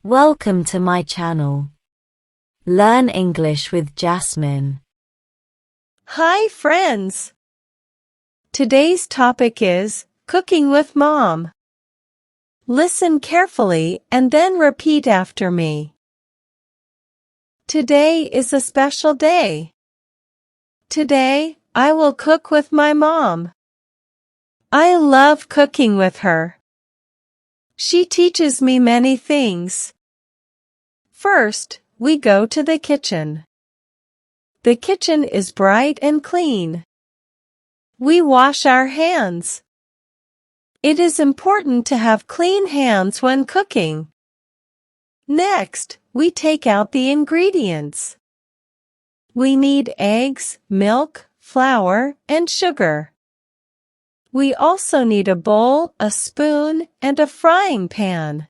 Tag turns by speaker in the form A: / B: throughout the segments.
A: Welcome to my channel. Learn English with Jasmine.
B: Hi friends! Today's topic is cooking with mom. Listen carefully and then repeat after me. Today is a special day. Today, I will cook with my mom. I love cooking with her. She teaches me many things. First, we go to the kitchen. The kitchen is bright and clean. We wash our hands. It is important to have clean hands when cooking. Next, we take out the ingredients. We need eggs, milk, flour, and sugar. We also need a bowl, a spoon, and a frying pan.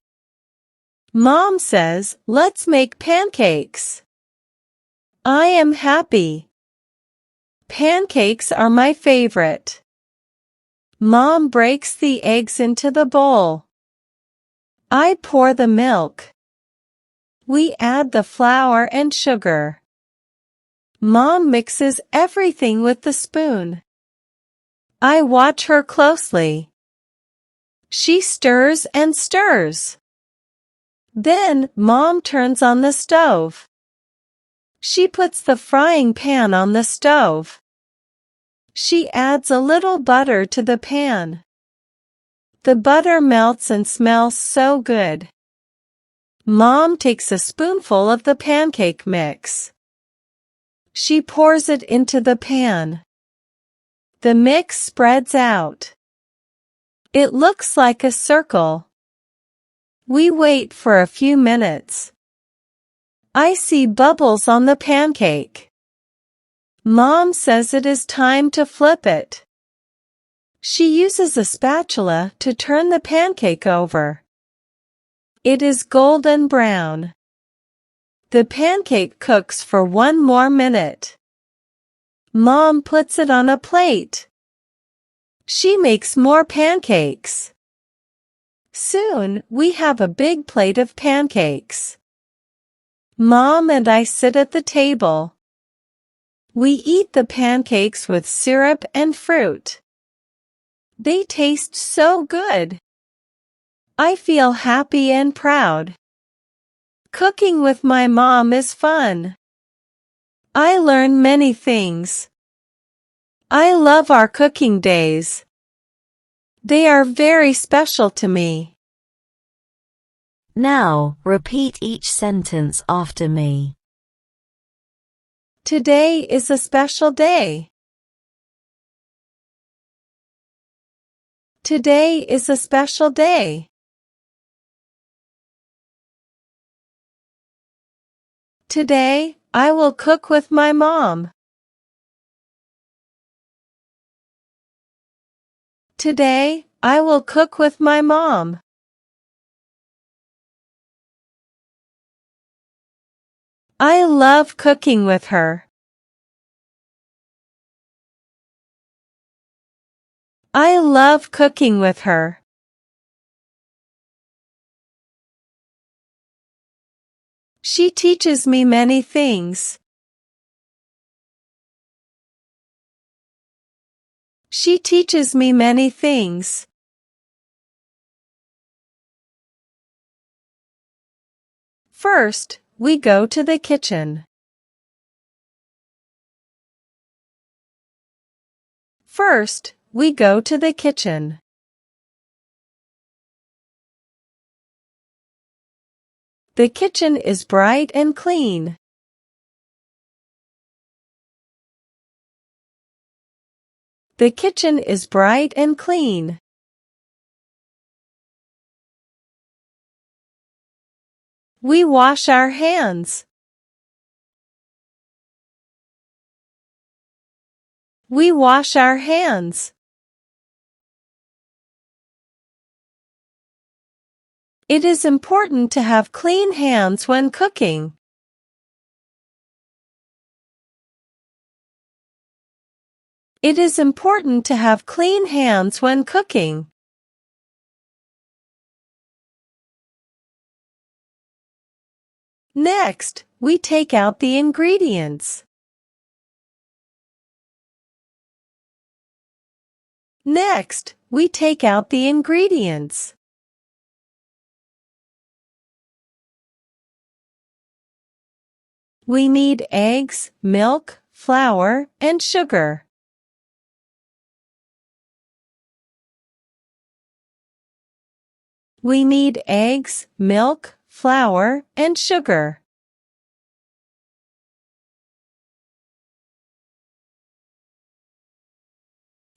B: Mom says, "Let's make pancakes." I am happy. Pancakes are my favorite. Mom breaks the eggs into the bowl. I pour the milk. We add the flour and sugar. Mom mixes everything with the spoon. I watch her closely. She stirs and stirs. Then, Mom turns on the stove. She puts the frying pan on the stove. She adds a little butter to the pan. The butter melts and smells so good. Mom takes a spoonful of the pancake mix. She pours it into the pan. The mix spreads out. It looks like a circle. We wait for a few minutes. I see bubbles on the pancake. Mom says it is time to flip it. She uses a spatula to turn the pancake over. It is golden brown. The pancake cooks for 1 more minute. Mom puts it on a plate. She makes more pancakes. Soon, we have a big plate of pancakes. Mom and I sit at the table. We eat the pancakes with syrup and fruit. They taste so good. I feel happy and proud. Cooking with my mom is fun. I learn many things. I love our cooking days. They are very special to me.
A: Now, repeat each sentence after me.
B: Today is a special day. Today is a special day. Today, I will cook with my mom. Today, I will cook with my mom. I love cooking with her. I love cooking with her. She teaches me many things. She teaches me many things. First, we go to the kitchen. First, we go to the kitchen. The kitchen is bright and clean. The kitchen is bright and clean. We wash our hands. We wash our hands. It is important to have clean hands when cooking. It is important to have clean hands when cooking. Next, we take out the ingredients. Next, we take out the ingredients. We need eggs, milk, flour, and sugar. We need eggs, milk, flour, and sugar.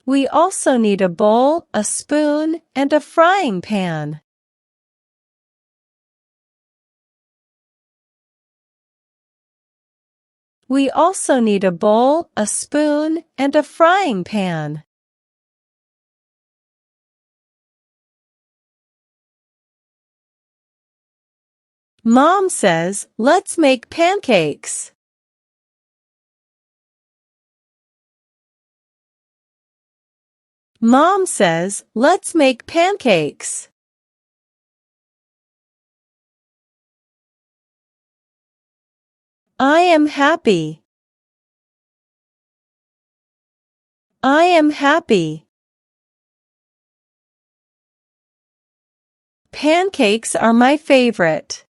B: We also need a bowl, a spoon, and a frying pan. We also need a bowl, a spoon, and a frying pan. Mom says, "Let's make pancakes." Mom says, "Let's make pancakes." I am happy. I am happy. Pancakes are my favorite.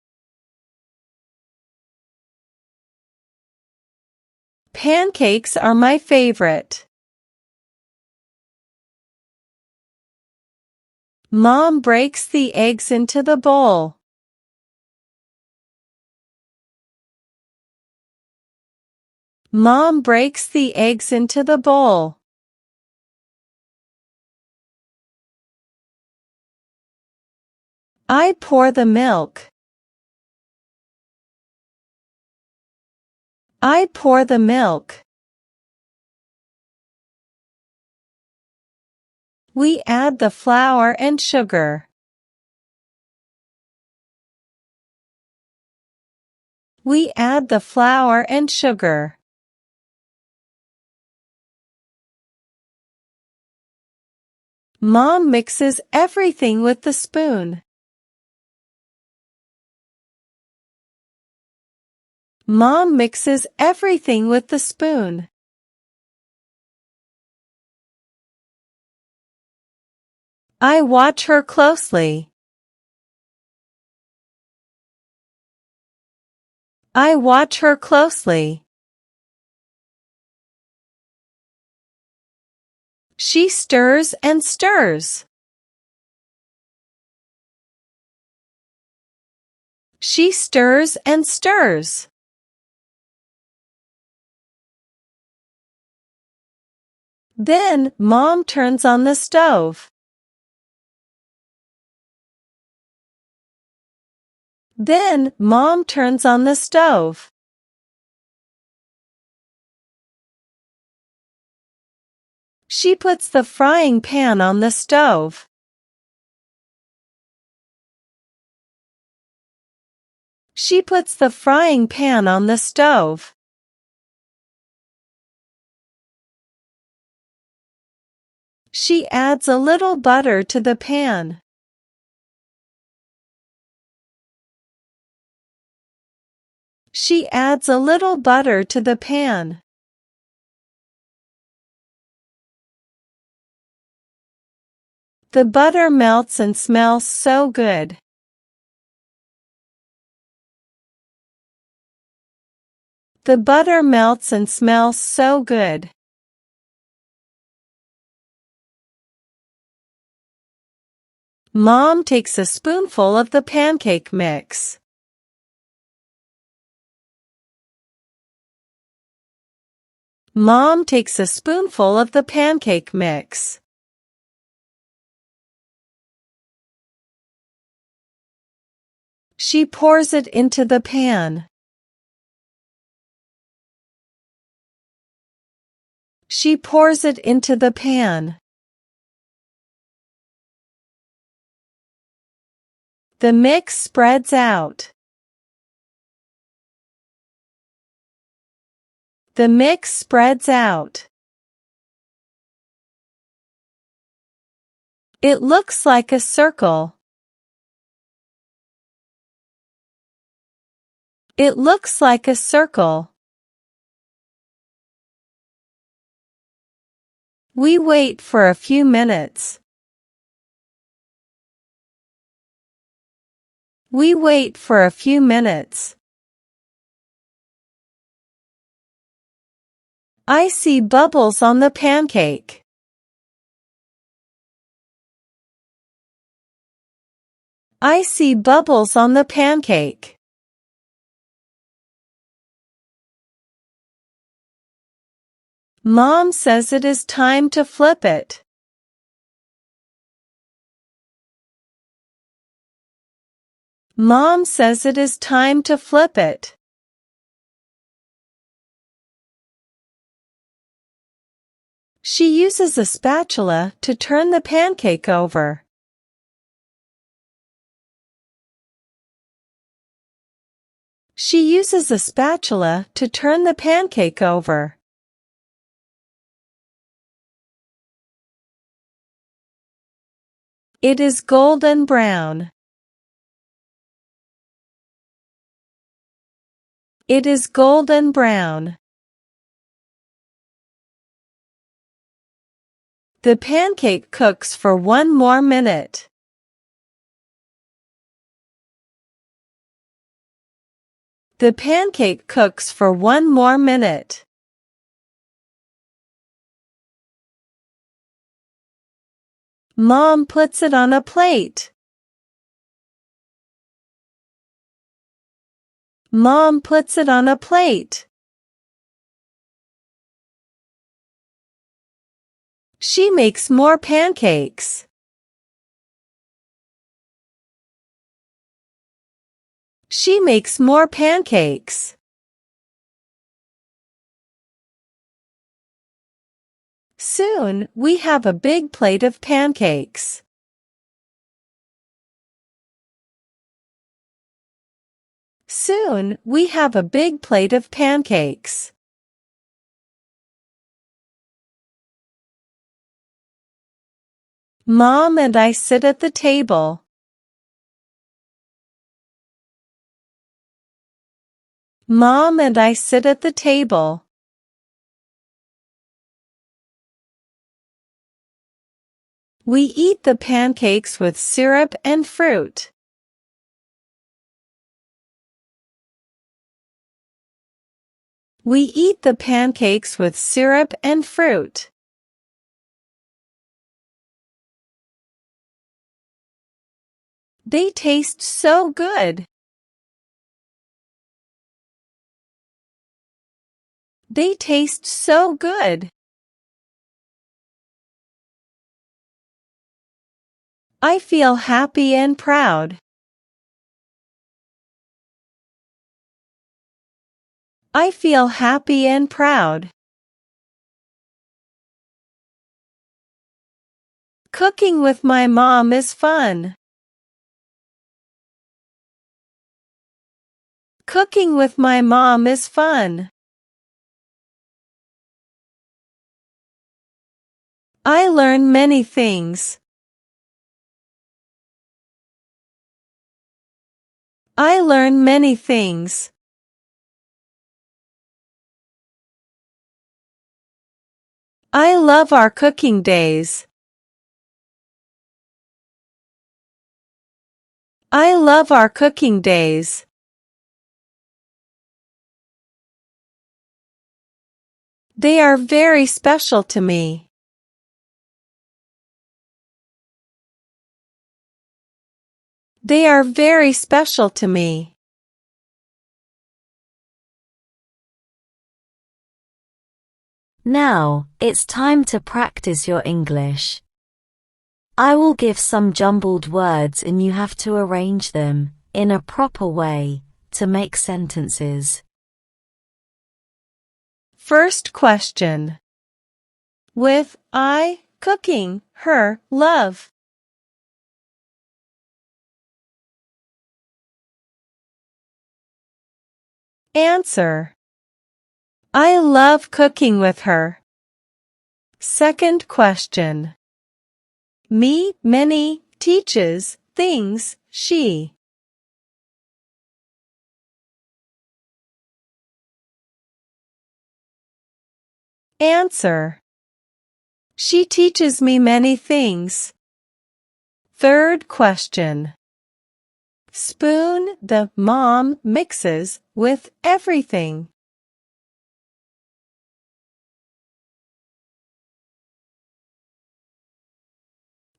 B: Pancakes are my favorite. Mom breaks the eggs into the bowl. Mom breaks the eggs into the bowl. I pour the milk. I pour the milk. We add the flour and sugar. We add the flour and sugar. Mom mixes everything with the spoon. Mom mixes everything with the spoon. I watch her closely. I watch her closely. She stirs and stirs. She stirs and stirs. Then Mom turns on the stove. Then Mom turns on the stove. She puts the frying pan on the stove. She puts the frying pan on the stove. She adds a little butter to the pan. She adds a little butter to the pan. The butter melts and smells so good. The butter melts and smells so good. Mom takes a spoonful of the pancake mix. Mom takes a spoonful of the pancake mix. She pours it into the pan. She pours it into the pan. The mix spreads out. The mix spreads out. It looks like a circle. It looks like a circle. We wait for a few minutes. We wait for a few minutes. I see bubbles on the pancake. I see bubbles on the pancake. Mom says it is time to flip it. Mom says it is time to flip it. She uses a spatula to turn the pancake over. She uses a spatula to turn the pancake over. It is golden brown. It is golden brown. The pancake cooks for 1 more minute. The pancake cooks for 1 more minute. Mom puts it on a plate. Mom puts it on a plate. She makes more pancakes. She makes more pancakes. Soon, we have a big plate of pancakes. Soon, we have a big plate of pancakes. Mom and I sit at the table. Mom and I sit at the table. We eat the pancakes with syrup and fruit. We eat the pancakes with syrup and fruit. They taste so good. They taste so good. I feel happy and proud. I feel happy and proud. Cooking with my mom is fun. Cooking with my mom is fun. I learn many things. I learn many things. I love our cooking days. I love our cooking days. They are very special to me. They are very special to me.
A: Now, it's time to practice your English. I will give some jumbled words and you have to arrange them, in a proper way, to make sentences.
B: First question. With I, cooking, her, love. Answer. I love cooking with her. Second question. Me, many, teaches, things, she. Answer. She teaches me many things. Third question. Spoon. The mom mixes with everything.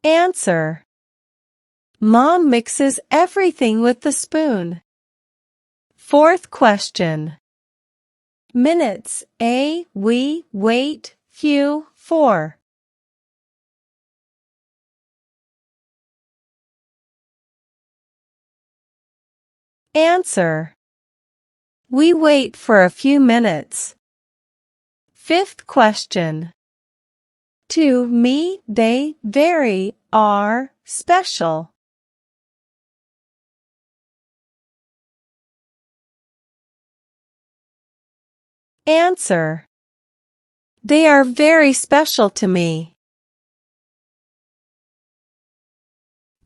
B: Answer. Mom mixes everything with the spoon. Fourth question. Minutes. A. We wait few for. Answer. We wait for a few minutes. Fifth question. To me, they very are special. Answer. They are very special to me.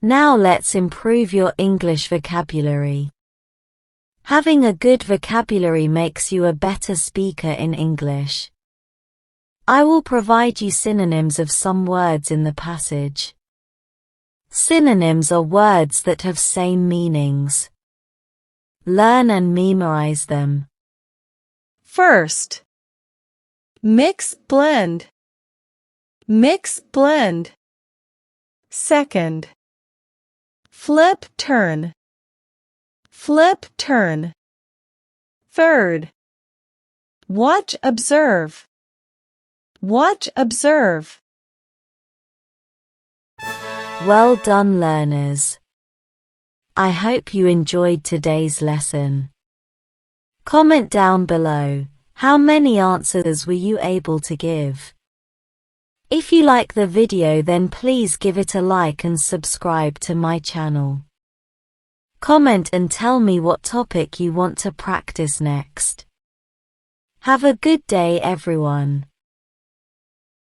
A: Now let's improve your English vocabulary. Having a good vocabulary makes you a better speaker in English. I will provide you synonyms of some words in the passage. Synonyms are words that have same meanings. Learn and memorize them.
B: First. Mix, blend. Mix, blend. Second. Flip, turn. Flip, turn. Third. Watch, observe. Watch, observe.
A: Well done, learners. I hope you enjoyed today's lesson. Comment down below, how many answers were you able to give? If you like the video, then please give it a like and subscribe to my channel. Comment and tell me what topic you want to practice next. Have a good day, everyone.